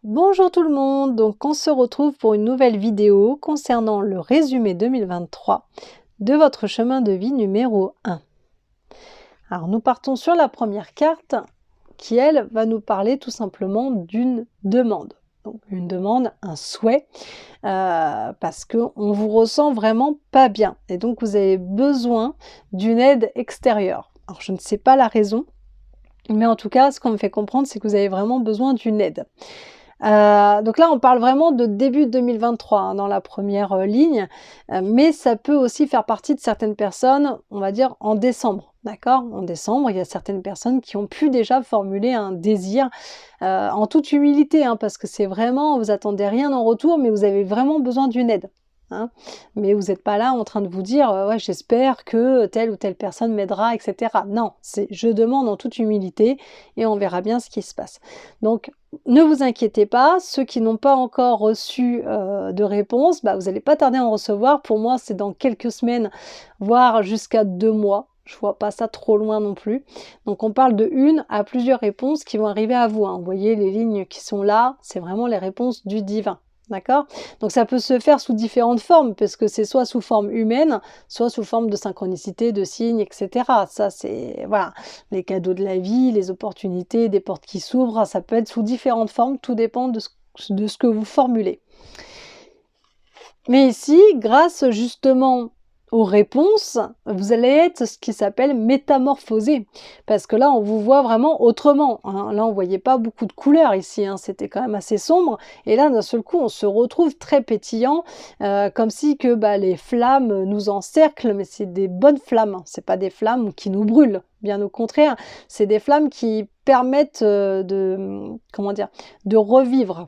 Bonjour tout le monde, donc on se retrouve pour une nouvelle vidéo concernant le résumé 2023 de votre chemin de vie numéro 1. Alors nous partons sur la première carte qui elle va nous parler tout simplement d'une demande. Donc une demande, un souhait, parce qu'on vous ressent vraiment pas bien et donc vous avez besoin d'une aide extérieure. Alors je ne sais pas la raison, mais en tout cas ce qu'on me fait comprendre c'est que vous avez vraiment besoin d'une aide. Donc là, on parle vraiment de début 2023, hein, dans la première ligne, mais ça peut aussi faire partie de certaines personnes, on va dire en décembre, d'accord? En décembre, il y a certaines personnes qui ont pu déjà formuler un désir, en toute humilité, hein, parce que c'est vraiment vous attendez rien en retour, mais vous avez vraiment besoin d'une aide, hein. Mais vous n'êtes pas là en train de vous dire: «Ouais, j'espère que telle ou telle personne m'aidera» et cetera. Non, c'est: «Je demande en toute humilité et on verra bien ce qui se passe». Donc ne vous inquiétez pas, ceux qui n'ont pas encore reçu, de réponse, bah, vous n'allez pas tarder à en recevoir. Pour moi, c'est dans quelques semaines, voire jusqu'à 2 mois. Je vois pas ça trop loin non plus. Donc on parle de 1 à plusieurs réponses qui vont arriver à vous, hein. Vous voyez les lignes qui sont là, c'est vraiment les réponses du divin, d'accord? Donc ça peut se faire sous différentes formes, parce que c'est soit sous forme humaine, soit sous forme de synchronicité, de signes et cetera. Ça c'est voilà, les cadeaux de la vie, les opportunités, des portes qui s'ouvrent, ça peut être sous différentes formes, tout dépend de ce que vous formulez. Mais ici, grâce justement aux réponses, vous allez être ce qui s'appelle métamorphosé. Parce que là, on vous voit vraiment autrement, hein. Là, on voyait pas beaucoup de couleurs ici, hein. C'était quand même assez sombre. Et là, d'un seul coup, on se retrouve très pétillant, comme si que bah, les flammes nous encerclent, mais c'est des bonnes flammes, hein. C'est pas des flammes qui nous brûlent. Bien au contraire, c'est des flammes qui permettent comment dire, de revivre.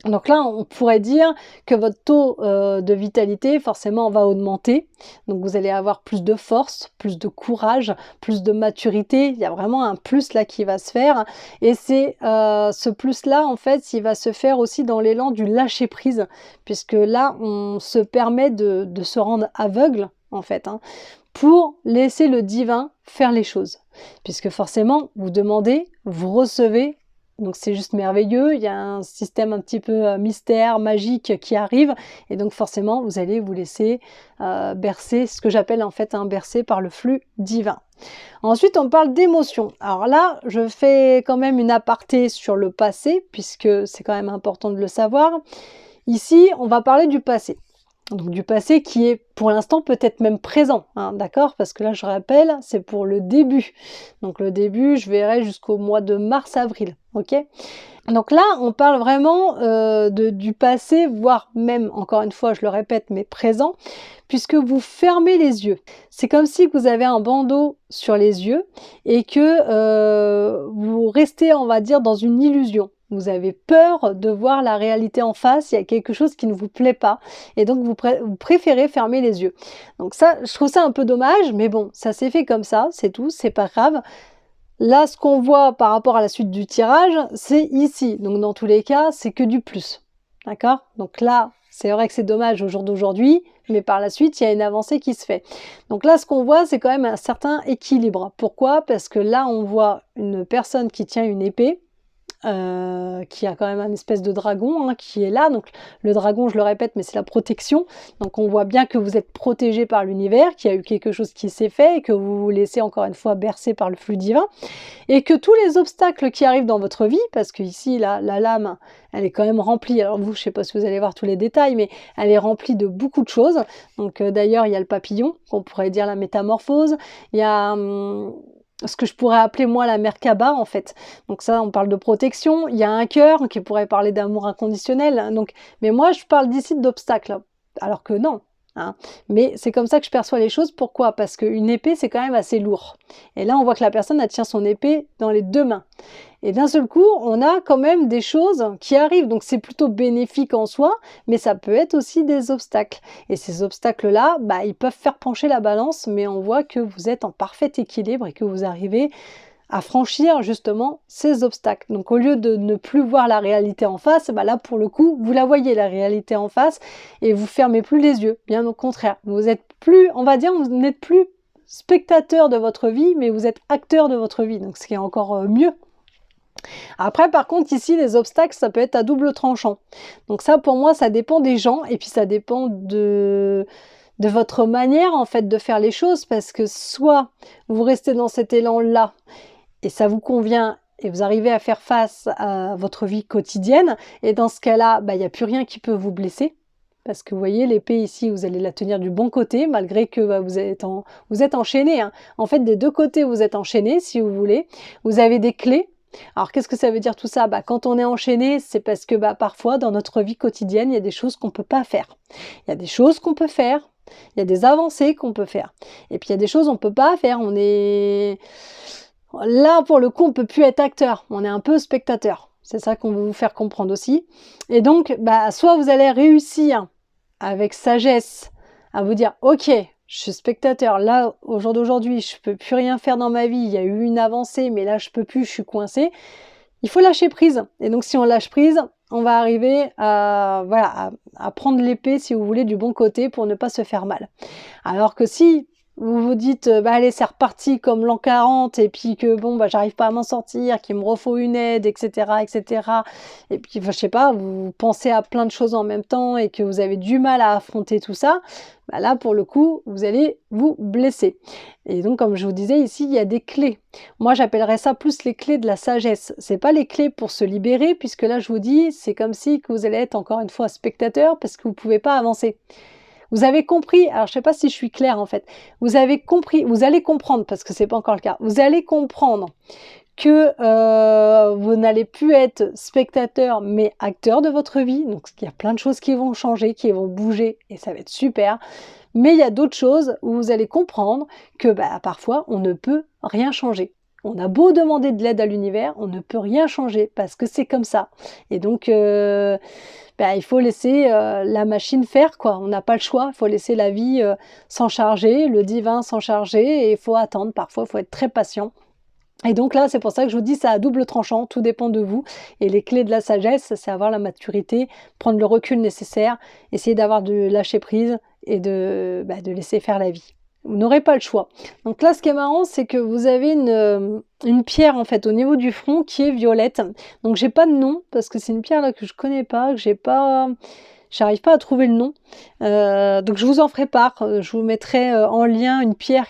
Donc là, on pourrait dire que votre taux, de vitalité forcément va augmenter. Donc vous allez avoir plus de force, plus de courage, plus de maturité. Il y a vraiment un plus là qui va se faire et c'est, ce plus-là, en fait, il va se faire aussi dans l'élan du lâcher prise puisque là, on se permet de se rendre aveugle, en fait, hein, pour laisser le divin faire les choses. Puisque forcément, vous demandez, vous recevez, donc c'est juste merveilleux, il y a un système un petit peu mystère, magique qui arrive, et donc forcément vous allez vous laisser bercer, ce que j'appelle en fait un bercer par le flux divin. Ensuite on parle d'émotion. Alors là je fais quand même une aparté sur le passé, puisque c'est quand même important de le savoir. Ici on va parler du passé. Donc du passé qui est pour l'instant peut-être même présent, hein, d'accord? Parce que là je rappelle, c'est pour le début. Donc le début, je verrai jusqu'au mois de mars-avril, ok? Donc là, on parle vraiment du passé, voire même, encore une fois, je le répète, mais présent, puisque vous fermez les yeux. C'est comme si vous avez un bandeau sur les yeux et que vous restez, on va dire, dans une illusion. Vous avez peur de voir la réalité en face, il y a quelque chose qui ne vous plaît pas, et donc vous préférez fermer les yeux. Donc ça, je trouve ça un peu dommage, mais bon, ça s'est fait comme ça, c'est tout, c'est pas grave. Là, ce qu'on voit par rapport à la suite du tirage, c'est ici. Donc dans tous les cas, c'est que du plus. D'accord? Donc là, c'est vrai que c'est dommage au jour d'aujourd'hui, mais par la suite, il y a une avancée qui se fait. Donc là, ce qu'on voit, c'est quand même un certain équilibre. Pourquoi? Parce que là, on voit une personne qui tient une épée, qui a quand même un espèce de dragon, hein, qui est là. Donc le dragon, je le répète, mais c'est la protection. Donc on voit bien que vous êtes protégé par l'univers, qu'il y a eu quelque chose qui s'est fait et que vous vous laissez encore une fois bercer par le flux divin. Et que tous les obstacles qui arrivent dans votre vie, parce que ici la lame, elle est quand même remplie, alors vous, je sais pas si vous allez voir tous les détails, mais elle est remplie de beaucoup de choses. Donc d'ailleurs, il y a le papillon, qu'on pourrait dire la métamorphose. Il y a ce que je pourrais appeler moi la Merkaba en fait. Donc ça, on parle de protection. Il y a un cœur qui pourrait parler d'amour inconditionnel. Donc, mais moi, je parle d'ici d'obstacles. Alors que non. Hein. Mais c'est comme ça que je perçois les choses. Pourquoi? Parce qu'une épée, c'est quand même assez lourd. Et là, on voit que la personne, elle tient son épée dans les deux mains. Et d'un seul coup, on a quand même des choses qui arrivent. Donc c'est plutôt bénéfique en soi, mais ça peut être aussi des obstacles. Et ces obstacles-là, bah, ils peuvent faire pencher la balance, mais on voit que vous êtes en parfait équilibre et que vous arrivez à franchir justement ces obstacles. Donc au lieu de ne plus voir la réalité en face, bah là pour le coup, vous la voyez la réalité en face et vous fermez plus les yeux. Bien au contraire, vous êtes plus, on va dire, vous n'êtes plus spectateur de votre vie, mais vous êtes acteur de votre vie. Donc ce qui est encore mieux. Après, par contre, ici, les obstacles, ça peut être à double tranchant. Donc ça, pour moi, ça dépend des gens et puis ça dépend de votre manière, en fait, de faire les choses parce que soit vous restez dans cet élan-là et ça vous convient et vous arrivez à faire face à votre vie quotidienne et dans ce cas-là, bah, il n'y a plus rien qui peut vous blesser. Parce que vous voyez, l'épée ici, vous allez la tenir du bon côté, malgré que bah, vous êtes enchaîné, hein. En fait, des deux côtés, vous êtes enchaîné, si vous voulez. Vous avez des clés. Alors, qu'est-ce que ça veut dire tout ça? Bah, quand on est enchaîné, c'est parce que bah, parfois, dans notre vie quotidienne, il y a des choses qu'on ne peut pas faire. Il y a des choses qu'on peut faire, il y a des avancées qu'on peut faire. Et puis, il y a des choses qu'on ne peut pas faire. On est... Là, pour le coup, on ne peut plus être acteur. On est un peu spectateur. C'est ça qu'on veut vous faire comprendre aussi. Et donc, bah, soit vous allez réussir avec sagesse à vous dire « Ok, je suis spectateur. Là, au jour d'aujourd'hui, je ne peux plus rien faire dans ma vie. Il y a eu une avancée, mais là, je ne peux plus, je suis coincé. » Il faut lâcher prise. Et donc, si on lâche prise, on va arriver à prendre l'épée, si vous voulez, du bon côté pour ne pas se faire mal. Alors que si vous vous dites, bah allez, c'est reparti comme l'an 40, et puis que bon, bah j'arrive pas à m'en sortir, qu'il me refaut une aide, etc., etc. Et puis, je sais pas, vous pensez à plein de choses en même temps et que vous avez du mal à affronter tout ça, bah là, pour le coup, vous allez vous blesser. Et donc, comme je vous disais, ici, il y a des clés. Moi, j'appellerais ça plus les clés de la sagesse. C'est pas les clés pour se libérer, puisque là, je vous dis, c'est comme si que vous allez être encore une fois spectateur, parce que vous pouvez pas avancer. Vous avez compris, alors je sais pas si je suis claire en fait, vous avez compris, vous allez comprendre, parce que c'est pas encore le cas, vous allez comprendre que vous n'allez plus être spectateur mais acteur de votre vie, donc il y a plein de choses qui vont changer, qui vont bouger et ça va être super, mais il y a d'autres choses où vous allez comprendre que bah, parfois on ne peut rien changer. On a beau demander de l'aide à l'univers, on ne peut rien changer parce que c'est comme ça. Et donc, bah, il faut laisser la machine faire, quoi. On n'a pas le choix, il faut laisser la vie s'en charger, le divin s'en charger, et il faut attendre. Parfois, il faut être très patient. Et donc là, c'est pour ça que je vous dis, ça a double tranchant, tout dépend de vous. Et les clés de la sagesse, c'est avoir la maturité, prendre le recul nécessaire, essayer d'avoir de lâcher prise et de laisser faire la vie. Vous n'aurez pas le choix. Donc là, ce qui est marrant, c'est que vous avez une pierre en fait au niveau du front qui est violette. Donc j'ai pas de nom parce que c'est une pierre là que je connais pas, que j'arrive pas à trouver le nom. Donc je vous en ferai part. Je vous mettrai en lien une pierre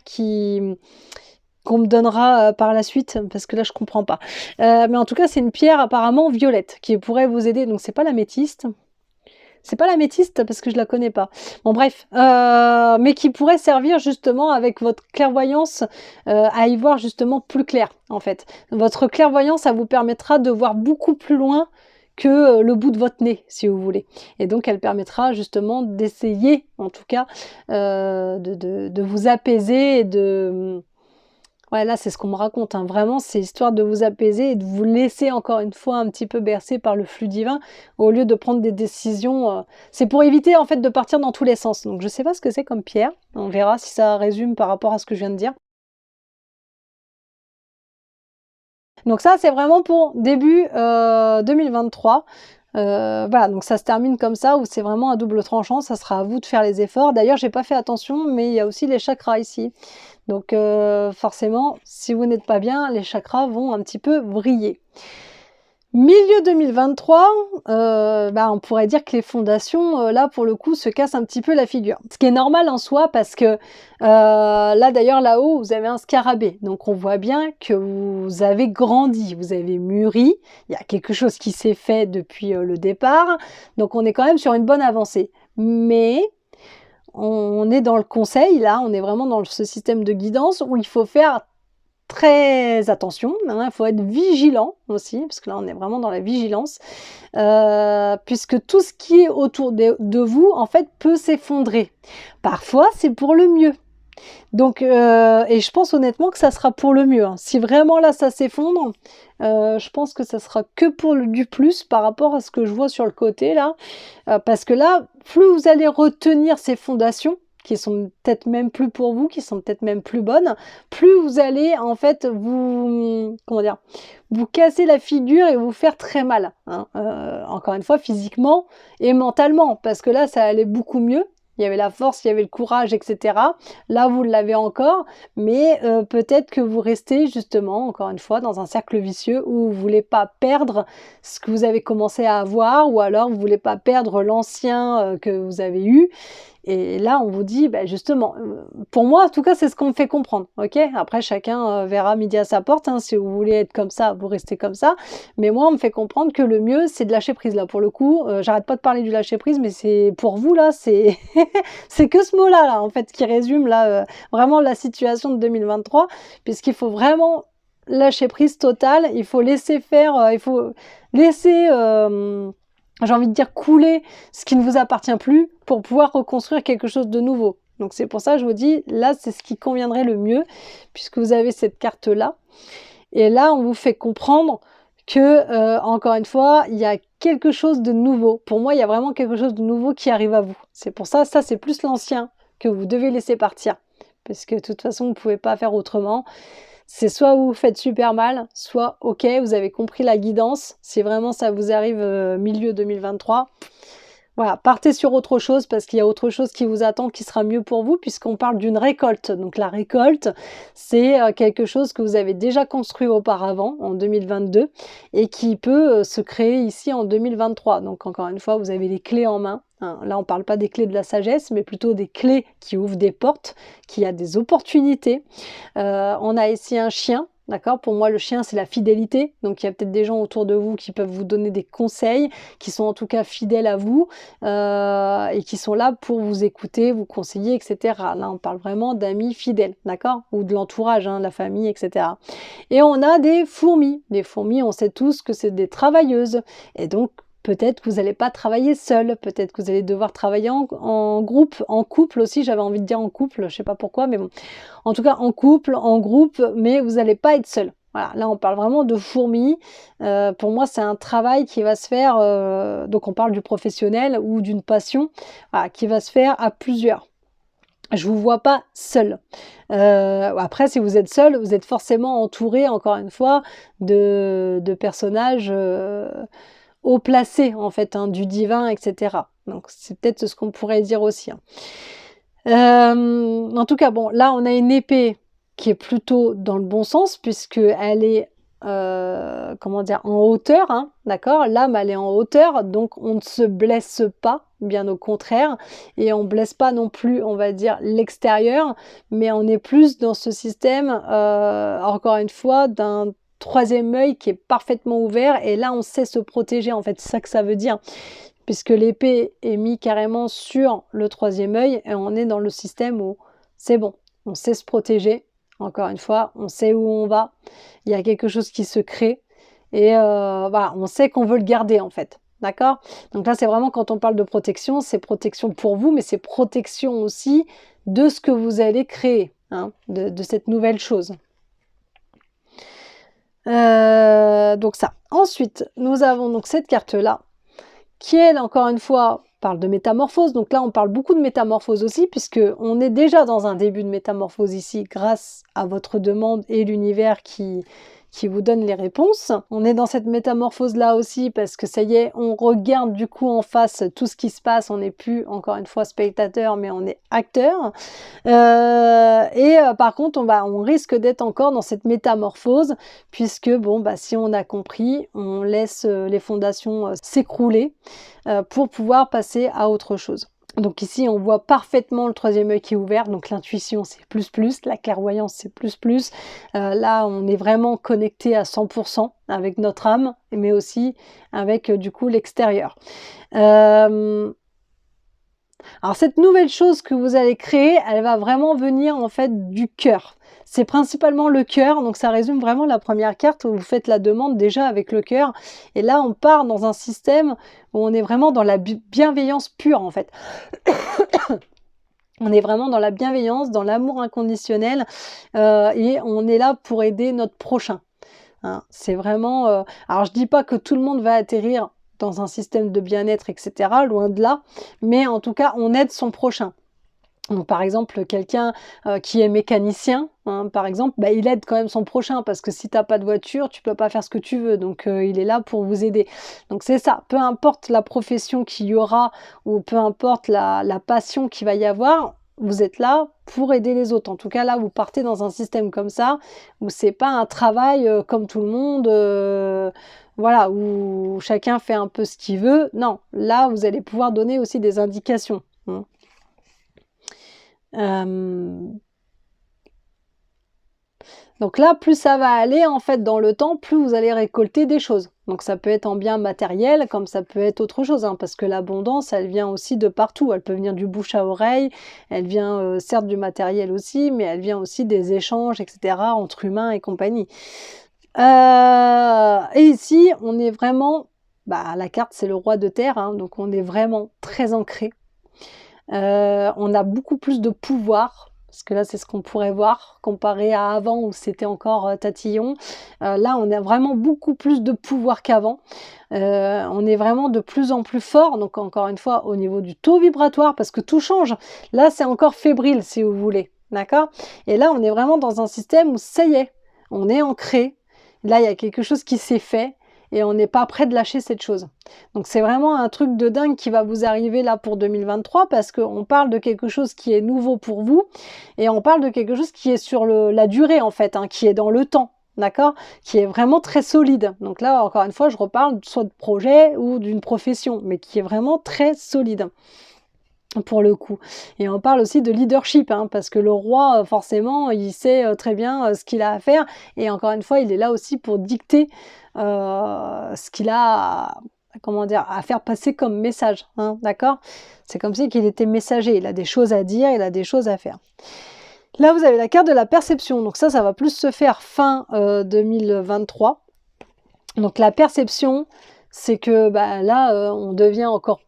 qu'on me donnera par la suite parce que là je comprends pas. Mais en tout cas, c'est une pierre apparemment violette qui pourrait vous aider. Donc c'est pas l'améthyste. C'est pas l'améthyste parce que je la connais pas. Bon bref, mais qui pourrait servir justement avec votre clairvoyance à y voir justement plus clair en fait. Votre clairvoyance, ça vous permettra de voir beaucoup plus loin que le bout de votre nez, si vous voulez. Et donc, elle permettra justement d'essayer, en tout cas, de vous apaiser et de... Ouais, là, c'est ce qu'on me raconte, hein. Vraiment, c'est histoire de vous apaiser et de vous laisser encore une fois un petit peu bercer par le flux divin au lieu de prendre des décisions. C'est pour éviter en fait de partir dans tous les sens. Donc, je sais pas ce que c'est comme pierre. On verra si ça résume par rapport à ce que je viens de dire. Donc ça, c'est vraiment pour début 2023. Voilà, donc ça se termine comme ça, où c'est vraiment à double tranchant, ça sera à vous de faire les efforts. D'ailleurs, j'ai pas fait attention, mais il y a aussi les chakras ici. Donc forcément, si vous n'êtes pas bien, les chakras vont un petit peu vriller. Milieu 2023, on pourrait dire que les fondations, là, pour le coup, se cassent un petit peu la figure. Ce qui est normal en soi, parce que là, d'ailleurs, là-haut, vous avez un scarabée. Donc, on voit bien que vous avez grandi, vous avez mûri. Il y a quelque chose qui s'est fait depuis le départ. Donc, on est quand même sur une bonne avancée. Mais on est dans le conseil, là, on est vraiment dans ce système de guidance où il faut faire très attention, il faut être vigilant aussi, parce que là on est vraiment dans la vigilance, puisque tout ce qui est autour de vous, en fait, peut s'effondrer. Parfois, c'est pour le mieux. Donc, et je pense honnêtement que ça sera pour le mieux, hein. Si vraiment là ça s'effondre, je pense que ça sera que pour du plus par rapport à ce que je vois sur le côté là, parce que là, plus vous allez retenir ces fondations, qui sont peut-être même plus pour vous, qui sont peut-être même plus bonnes, plus vous allez en fait vous casser la figure et vous faire très mal, hein. Encore une fois, physiquement et mentalement, parce que là ça allait beaucoup mieux. il y avait la force, il y avait le courage, etc. Là, vous l'avez encore, mais peut-être que vous restez justement, encore une fois, dans un cercle vicieux où vous voulez pas perdre ce que vous avez commencé à avoir, ou alors vous voulez pas perdre l'ancien que vous avez eu. Et là, on vous dit, bah, justement, pour moi, en tout cas, c'est ce qu'on me fait comprendre, ok? Après, chacun verra midi à sa porte, hein, si vous voulez être comme ça, vous restez comme ça. Mais moi, on me fait comprendre que le mieux, c'est de lâcher prise, là, pour le coup. J'arrête pas de parler du lâcher prise, mais c'est pour vous, là, c'est c'est que ce mot-là, là, en fait, qui résume, là, vraiment la situation de 2023, puisqu'il faut vraiment lâcher prise totale, il faut laisser faire, il faut laisser... j'ai envie de dire couler ce qui ne vous appartient plus pour pouvoir reconstruire quelque chose de nouveau. Donc c'est pour ça que je vous dis, là c'est ce qui conviendrait le mieux, puisque vous avez cette carte-là. Et là, on vous fait comprendre que, encore une fois, il y a quelque chose de nouveau. Pour moi, il y a vraiment quelque chose de nouveau qui arrive à vous. C'est pour ça, ça c'est plus l'ancien que vous devez laisser partir. Parce que de toute façon, vous ne pouvez pas faire autrement. C'est soit vous vous faites super mal, soit ok, vous avez compris la guidance. Si vraiment ça vous arrive milieu 2023, voilà, partez sur autre chose parce qu'il y a autre chose qui vous attend qui sera mieux pour vous puisqu'on parle d'une récolte. Donc la récolte, c'est quelque chose que vous avez déjà construit auparavant en 2022 et qui peut se créer ici en 2023. Donc encore une fois, vous avez les clés en main. Hein. Là, on ne parle pas des clés de la sagesse, mais plutôt des clés qui ouvrent des portes, qui a des opportunités. On a ici un chien. D'accord? Pour moi, le chien, c'est la fidélité. Donc, il y a peut-être des gens autour de vous qui peuvent vous donner des conseils, qui sont en tout cas fidèles à vous et qui sont là pour vous écouter, vous conseiller, etc. Là, on parle vraiment d'amis fidèles, d'accord? Ou de l'entourage, hein, la famille, etc. Et on a des fourmis. Les fourmis, on sait tous que c'est des travailleuses. Et donc, peut-être que vous n'allez pas travailler seul, peut-être que vous allez devoir travailler en groupe, en couple aussi, j'avais envie de dire en couple, je sais pas pourquoi, mais bon. En tout cas, en couple, en groupe, mais vous n'allez pas être seul. Voilà, là on parle vraiment de fourmis. Pour moi, c'est un travail qui va se faire, donc on parle du professionnel ou d'une passion, voilà, qui va se faire à plusieurs. Je vous vois pas seul. Après, si vous êtes seul, vous êtes forcément entouré, encore une fois, de personnages haut placés, en fait, hein, du divin, etc. Donc c'est peut-être ce qu'on pourrait dire aussi. Hein. En tout cas, bon, là, on a une épée qui est plutôt dans le bon sens, puisqu'elle est, comment dire, en hauteur, hein, d'accord? L'âme, elle est en hauteur, donc on ne se blesse pas, bien au contraire, et on ne blesse pas non plus, on va dire, l'extérieur, mais on est plus dans ce système, encore une fois, d'un troisième œil qui est parfaitement ouvert, et là, on sait se protéger, en fait, c'est ça que ça veut dire. Puisque l'épée est mise carrément sur le troisième œil et on est dans le système où c'est bon, on sait se protéger, encore une fois, on sait où on va, il y a quelque chose qui se crée et voilà, on sait qu'on veut le garder en fait, d'accord? Donc là, c'est vraiment quand on parle de protection, c'est protection pour vous, mais c'est protection aussi de ce que vous allez créer, hein, de cette nouvelle chose. Donc ça. Ensuite, nous avons donc cette carte-là, qui elle, encore une fois, parle de métamorphose. Donc là, on parle beaucoup de métamorphose aussi, puisqu'on est déjà dans un début de métamorphose ici, grâce à votre demande et l'univers qui vous donne les réponses. On est dans cette métamorphose-là aussi, parce que ça y est, on regarde du coup en face tout ce qui se passe. On n'est plus, encore une fois, spectateur, mais on est acteur. Par contre, on risque d'être encore dans cette métamorphose, puisque, bon, bah, si on a compris, on laisse les fondations s'écrouler pour pouvoir passer à autre chose. Donc ici, on voit parfaitement le troisième œil qui est ouvert, donc l'intuition c'est plus, la clairvoyance c'est plus. Là, on est vraiment connecté à 100% avec notre âme, mais aussi avec du coup l'extérieur. Alors cette nouvelle chose que vous allez créer, elle va vraiment venir en fait du cœur. C'est principalement le cœur, donc ça résume vraiment la première carte où vous faites la demande déjà avec le cœur. Et là, on part dans un système où on est vraiment dans la bienveillance pure en fait. On est vraiment dans la bienveillance, dans l'amour inconditionnel et on est là pour aider notre prochain. Hein, c'est vraiment... Alors je dis pas que tout le monde va atterrir dans un système de bien-être, etc. Loin de là, mais en tout cas, on aide son prochain. Donc, par exemple, quelqu'un qui est mécanicien, hein. Par exemple, bah, il aide quand même son prochain parce que si tu n'as pas de voiture, tu peux pas faire ce que tu veux. Donc, il est là pour vous aider. Donc, c'est ça. Peu importe la profession qu'il y aura ou peu importe la passion qu'il va y avoir, vous êtes là pour aider les autres. En tout cas, là, vous partez dans un système comme ça où c'est pas un travail comme tout le monde, voilà, où chacun fait un peu ce qu'il veut. Non, là, vous allez pouvoir donner aussi des indications, hein. Donc là, plus ça va aller en fait dans le temps, plus vous allez récolter des choses. Donc ça peut être en bien matériel, comme ça peut être autre chose, hein, parce que l'abondance, elle vient aussi de partout. Elle peut venir du bouche à oreille, elle vient certes du matériel aussi, mais elle vient aussi des échanges, etc., entre humains et compagnie. Et ici, on est vraiment, bah, la carte, c'est le roi de terre, hein, donc on est vraiment très ancré. On a beaucoup plus de pouvoir, parce que là, c'est ce qu'on pourrait voir, comparé à avant où c'était encore tatillon. Là, on a vraiment beaucoup plus de pouvoir qu'avant. On est vraiment de plus en plus fort, donc encore une fois, au niveau du taux vibratoire, parce que tout change. Là, c'est encore fébrile, si vous voulez, d'accord? Et là, on est vraiment dans un système où, ça y est, on est ancré. Là, il y a quelque chose qui s'est fait, et on n'est pas prêt de lâcher cette chose. Donc c'est vraiment un truc de dingue qui va vous arriver là pour 2023 parce qu'on parle de quelque chose qui est nouveau pour vous et on parle de quelque chose qui est sur la durée en fait, hein, qui est dans le temps, d'accord? Qui est vraiment très solide. Donc là, encore une fois, je reparle soit de projet ou d'une profession, mais qui est vraiment très solide pour le coup. Et on parle aussi de leadership, hein, parce que le roi, forcément, il sait très bien ce qu'il a à faire. Et encore une fois, il est là aussi pour dicter ce qu'il a comment dire, à faire passer comme message, hein, d'accord? C'est comme si qu'il était messager, il a des choses à dire, il a des choses à faire. Là, vous avez la carte de la perception, donc ça va plus se faire fin 2023. Donc la perception, c'est que bah, là, on devient encore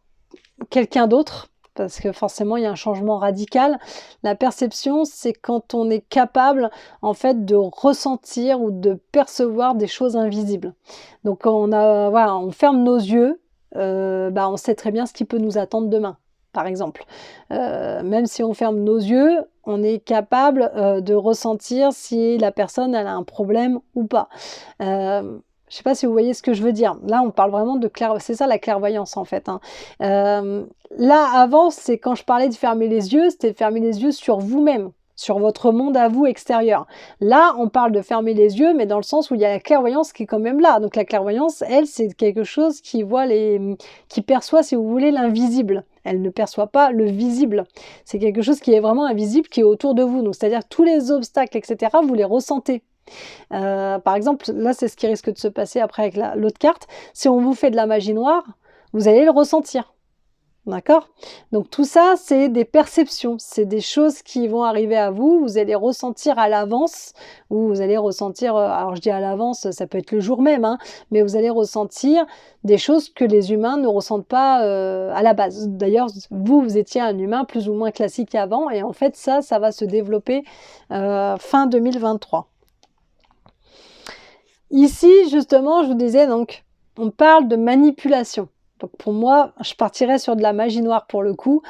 quelqu'un d'autre, parce que forcément il y a un changement radical. La perception, c'est quand on est capable en fait de ressentir ou de percevoir des choses invisibles. Donc voilà, on ferme nos yeux, bah, on sait très bien ce qui peut nous attendre demain, par exemple. Même si on ferme nos yeux, on est capable de ressentir si la personne elle a un problème ou pas. Je ne sais pas si vous voyez ce que je veux dire. Là, on parle vraiment de c'est ça la clairvoyance en fait, hein. Là, avant, c'est quand je parlais de fermer les yeux, c'était de fermer les yeux sur vous-même, sur votre monde à vous extérieur. Là, on parle de fermer les yeux, mais dans le sens où il y a la clairvoyance qui est quand même là. Donc la clairvoyance, elle, c'est quelque chose qui qui perçoit, si vous voulez, l'invisible. Elle ne perçoit pas le visible. C'est quelque chose qui est vraiment invisible, qui est autour de vous. Donc c'est-à-dire tous les obstacles, etc., vous les ressentez. Par exemple, là, c'est ce qui risque de se passer après avec l'autre carte. Si on vous fait de la magie noire, vous allez le ressentir. D'accord? Donc tout ça, c'est des perceptions, c'est des choses qui vont arriver à vous, vous allez ressentir à l'avance, ou vous allez ressentir, alors je dis à l'avance, ça peut être le jour même, hein, mais vous allez ressentir des choses que les humains ne ressentent pas à la base. D'ailleurs, vous étiez un humain plus ou moins classique avant, et en fait ça va se développer fin 2023. Ici, justement, je vous disais, donc, on parle de manipulation. Donc pour moi, je partirais sur de la magie noire pour le coup.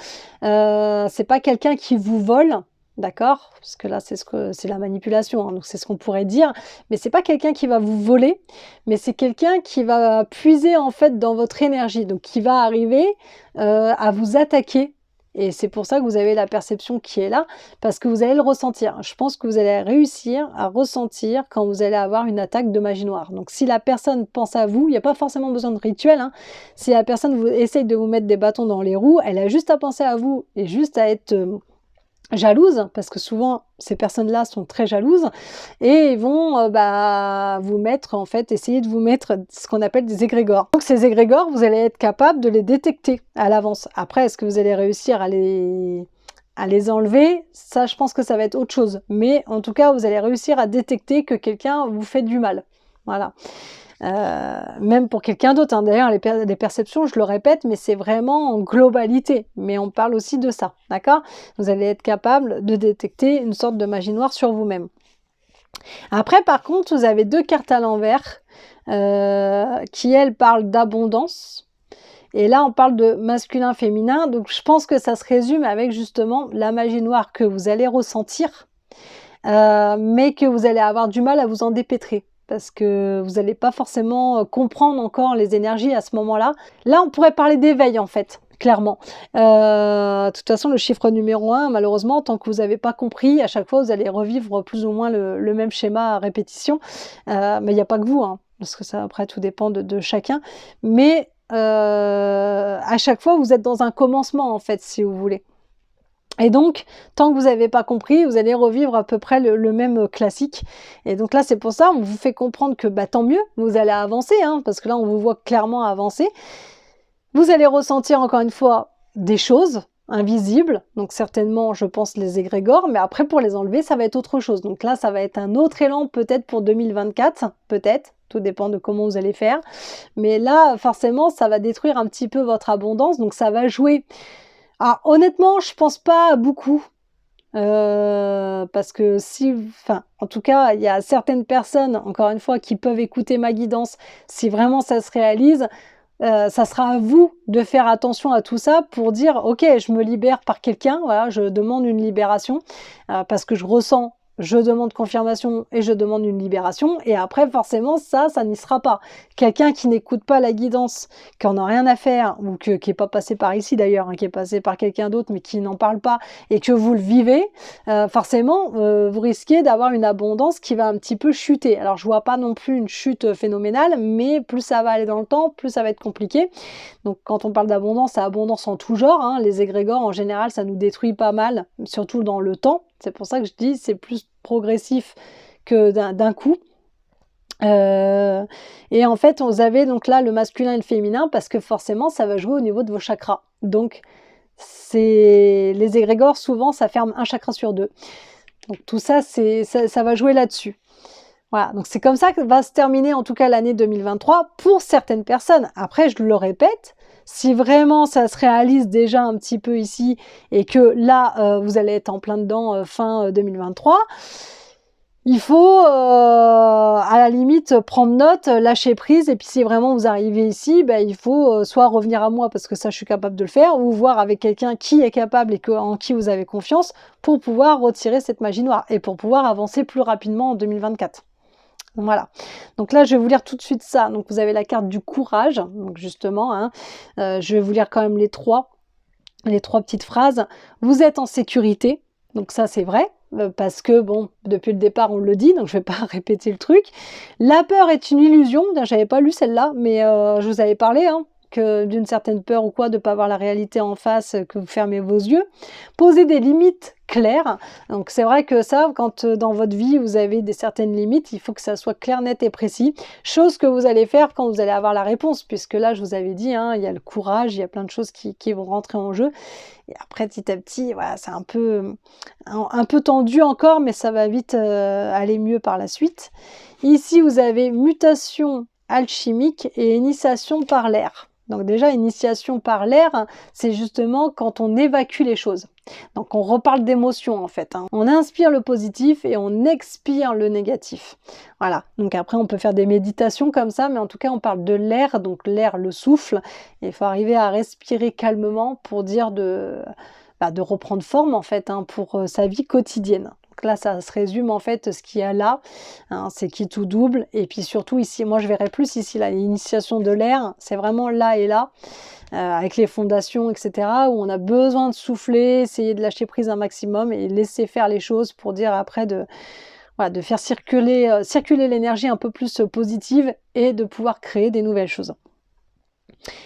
C'est pas quelqu'un qui vous vole, d'accord? Parce que là, c'est la manipulation, hein, donc c'est ce qu'on pourrait dire. Mais c'est pas quelqu'un qui va vous voler, mais c'est quelqu'un qui va puiser en fait dans votre énergie, donc qui va arriver à vous attaquer. Et c'est pour ça que vous avez la perception qui est là, parce que vous allez le ressentir. Je pense que vous allez réussir à ressentir quand vous allez avoir une attaque de magie noire. Donc si la personne pense à vous, il n'y a pas forcément besoin de rituel, hein. Si la personne essaye de vous mettre des bâtons dans les roues, elle a juste à penser à vous et juste à être jalouse, parce que souvent ces personnes-là sont très jalouses et ils vont vous mettre, en fait, essayer de vous mettre ce qu'on appelle des égrégores. Donc ces égrégores, vous allez être capable de les détecter à l'avance. Après, est-ce que vous allez réussir à les enlever? Ça, je pense que ça va être autre chose. Mais en tout cas, vous allez réussir à détecter que quelqu'un vous fait du mal. Voilà. Même pour quelqu'un d'autre, hein. D'ailleurs les perceptions, je le répète, mais c'est vraiment en globalité, mais on parle aussi de ça, d'accord? Vous allez être capable de détecter une sorte de magie noire sur vous-même. Après, par contre, vous avez deux cartes à l'envers qui, elles, parlent d'abondance. Et là, on parle de masculin-féminin, donc je pense que ça se résume avec justement la magie noire que vous allez ressentir. mais que vous allez avoir du mal à vous en dépêtrer. Parce que vous n'allez pas forcément comprendre encore les énergies à ce moment-là. Là, on pourrait parler d'éveil, en fait, clairement. De toute façon, le chiffre numéro 1, malheureusement, tant que vous n'avez pas compris, à chaque fois, vous allez revivre plus ou moins le même schéma à répétition. Mais il n'y a pas que vous, hein, parce que ça, après, tout dépend de chacun. Mais à chaque fois, vous êtes dans un commencement, en fait, si vous voulez. Et donc, tant que vous n'avez pas compris, vous allez revivre à peu près le même classique. Et donc là, c'est pour ça, on vous fait comprendre que tant mieux, vous allez avancer, hein, parce que là, on vous voit clairement avancer. Vous allez ressentir encore une fois des choses invisibles, donc certainement, je pense, les égrégores, mais après, pour les enlever, ça va être autre chose. Donc là, ça va être un autre élan peut-être pour 2024, peut-être, tout dépend de comment vous allez faire. Mais là, forcément, ça va détruire un petit peu votre abondance, donc ça va jouer. Ah, honnêtement, je pense pas beaucoup. Parce que en tout cas, il y a certaines personnes, encore une fois, qui peuvent écouter ma guidance. Si vraiment ça se réalise, ça sera à vous de faire attention à tout ça pour dire, ok, je me libère par quelqu'un, voilà, je demande une libération, parce que je ressens, je demande confirmation et je demande une libération, et après forcément ça n'y sera pas. Quelqu'un qui n'écoute pas la guidance, qui en a rien à faire, ou qui est pas passé par ici d'ailleurs, hein, qui est passé par quelqu'un d'autre mais qui n'en parle pas, et que vous le vivez, forcément vous risquez d'avoir une abondance qui va un petit peu chuter. Alors je vois pas non plus une chute phénoménale, mais plus ça va aller dans le temps, plus ça va être compliqué. Donc quand on parle d'abondance, c'est abondance en tout genre, hein. Les égrégores en général ça nous détruit pas mal, surtout dans le temps. C'est pour ça que je dis c'est plus progressif que d'un coup. Et en fait, vous avez donc là le masculin et le féminin parce que forcément, ça va jouer au niveau de vos chakras. Donc, les égrégores, souvent, ça ferme un chakra sur deux. Donc tout ça, ça va jouer là-dessus. Voilà, donc c'est comme ça que va se terminer en tout cas l'année 2023 pour certaines personnes. Après, je le répète, si vraiment ça se réalise déjà un petit peu ici et que là, vous allez être en plein dedans fin 2023, il faut à la limite prendre note, lâcher prise, et puis si vraiment vous arrivez ici, il faut soit revenir à moi parce que ça je suis capable de le faire, ou voir avec quelqu'un qui est capable et en qui vous avez confiance pour pouvoir retirer cette magie noire et pour pouvoir avancer plus rapidement en 2024. Voilà, donc là je vais vous lire tout de suite ça. Donc vous avez la carte du courage, donc justement, hein, je vais vous lire quand même les trois petites phrases. Vous êtes en sécurité, donc ça c'est vrai, parce que bon, depuis le départ on le dit, donc je vais pas répéter le truc. La peur est une illusion, j'avais pas lu celle-là, mais je vous avais parlé, hein, que d'une certaine peur ou quoi, de pas voir la réalité en face, que vous fermez vos yeux. Posez des limites claires. Donc c'est vrai que ça, quand dans votre vie vous avez certaines limites, il faut que ça soit clair, net et précis. Chose que vous allez faire quand vous allez avoir la réponse, puisque là je vous avais dit, hein, il y a le courage, il y a plein de choses qui vont rentrer en jeu. Et après petit à petit, voilà, c'est un peu tendu encore, mais ça va vite aller mieux par la suite. Ici vous avez mutation alchimique et initiation par l'air. Donc déjà, initiation par l'air, c'est justement quand on évacue les choses. Donc on reparle d'émotions en fait, hein. On inspire le positif et on expire le négatif. Voilà, donc après on peut faire des méditations comme ça, mais en tout cas on parle de l'air, donc l'air, le souffle, et il faut arriver à respirer calmement pour dire de reprendre forme en fait, hein, pour sa vie quotidienne. Donc là, ça se résume en fait ce qu'il y a là, hein, c'est qui tout double. Et puis surtout ici, moi je verrais plus ici l'initiation de l'air, c'est vraiment là et là, avec les fondations, etc., où on a besoin de souffler, essayer de lâcher prise un maximum et laisser faire les choses pour dire après de faire circuler l'énergie un peu plus positive et de pouvoir créer des nouvelles choses.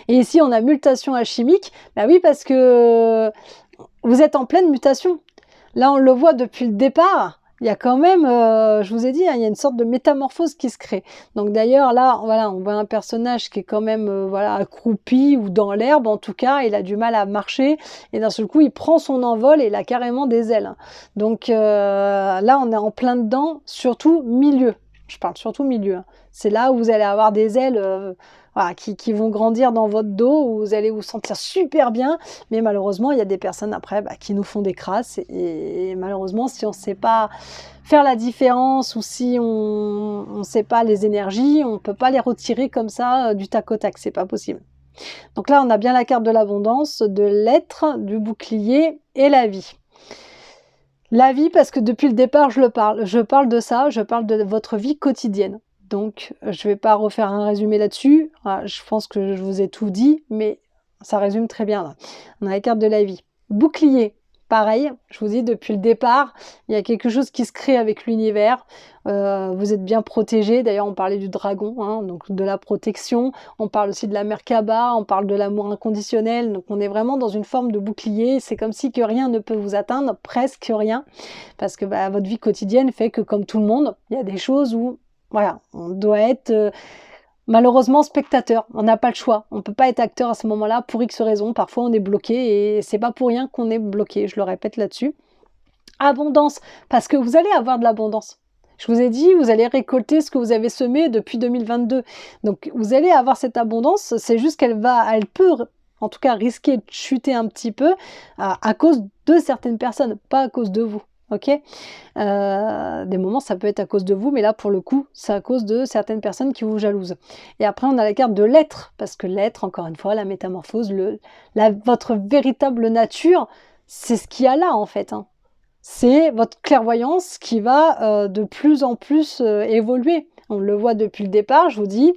Et ici, on a mutation alchimique, oui, parce que vous êtes en pleine mutation. Là, on le voit depuis le départ. Il y a quand même, je vous ai dit, hein, il y a une sorte de métamorphose qui se crée. Donc d'ailleurs, là, voilà, on voit un personnage qui est quand même accroupi ou dans l'herbe, en tout cas, il a du mal à marcher. Et d'un seul coup, il prend son envol et il a carrément des ailes. Donc là, on est en plein dedans, surtout milieu. Je parle surtout milieu, hein. C'est là où vous allez avoir des ailes qui vont grandir dans votre dos, où vous allez vous sentir super bien, mais malheureusement il y a des personnes après qui nous font des crasses, et malheureusement si on ne sait pas faire la différence, ou si on ne sait pas les énergies, on ne peut pas les retirer comme ça du tac au tac, c'est pas possible. Donc là on a bien la carte de l'abondance, de l'être, du bouclier et la vie. La vie, parce que depuis le départ, je parle de ça, je parle de votre vie quotidienne. Donc, je vais pas refaire un résumé là-dessus. Ah, je pense que je vous ai tout dit, mais ça résume très bien là. On a la carte de la vie. Bouclier, pareil, je vous dis depuis le départ, il y a quelque chose qui se crée avec l'univers. Vous êtes bien protégé. D'ailleurs, on parlait du dragon, hein, donc de la protection. On parle aussi de la Merkaba, on parle de l'amour inconditionnel. Donc, on est vraiment dans une forme de bouclier. C'est comme si que rien ne peut vous atteindre, presque rien, parce que bah, votre vie quotidienne fait que, comme tout le monde, il y a des choses où, voilà, on doit être malheureusement spectateur. On n'a pas le choix. On peut pas être acteur à ce moment-là pour X raisons. Parfois, on est bloqué et c'est pas pour rien qu'on est bloqué. Je le répète là-dessus. Abondance, parce que vous allez avoir de l'abondance. Je vous ai dit, vous allez récolter ce que vous avez semé depuis 2022. Donc, vous allez avoir cette abondance. C'est juste elle peut, en tout cas, risquer de chuter un petit peu à cause de certaines personnes, pas à cause de vous. Ok, des moments, ça peut être à cause de vous, mais là, pour le coup, c'est à cause de certaines personnes qui vous jalousent. Et après, on a la carte de l'être, parce que l'être, encore une fois, la métamorphose, votre véritable nature, c'est ce qu'il y a là, en fait, hein. C'est votre clairvoyance qui va de plus en plus évoluer. On le voit depuis le départ, je vous dis,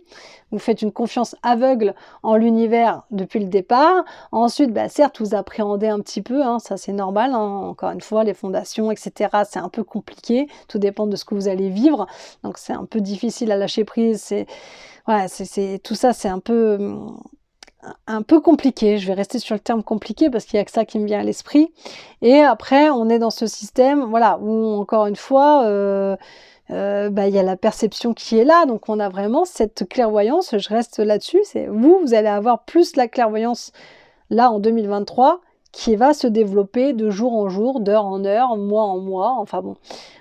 vous faites une confiance aveugle en l'univers depuis le départ. Ensuite, bah, certes, vous appréhendez un petit peu, hein, ça c'est normal, hein, encore une fois, les fondations, etc., c'est un peu compliqué, tout dépend de ce que vous allez vivre, donc c'est un peu difficile à lâcher prise, ouais, tout ça c'est un peu compliqué, je vais rester sur le terme compliqué parce qu'il y a que ça qui me vient à l'esprit. Et après, on est dans ce système, voilà, où encore une fois, bah, il y a la perception qui est là, donc on a vraiment cette clairvoyance, je reste là-dessus, c'est vous allez avoir plus la clairvoyance là en 2023 qui va se développer de jour en jour, d'heure en heure, mois en mois, enfin bon,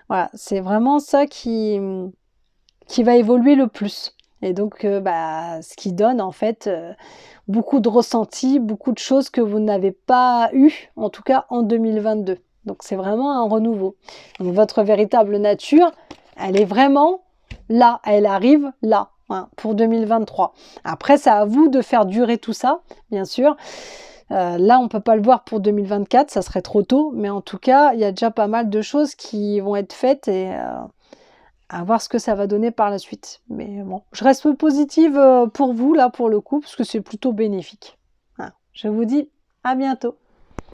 voilà, c'est vraiment ça qui va évoluer le plus. Et donc, bah, ce qui donne en fait beaucoup de ressentis, beaucoup de choses que vous n'avez pas eues, en tout cas en 2022. Donc c'est vraiment un renouveau. Donc votre véritable nature, elle est vraiment là, elle arrive là, hein, pour 2023. Après, c'est à vous de faire durer tout ça, bien sûr. Là, on ne peut pas le voir pour 2024, ça serait trop tôt, mais en tout cas, il y a déjà pas mal de choses qui vont être faites et à voir ce que ça va donner par la suite. Mais bon, je reste positive pour vous, là, pour le coup, parce que c'est plutôt bénéfique. Voilà. Je vous dis à bientôt.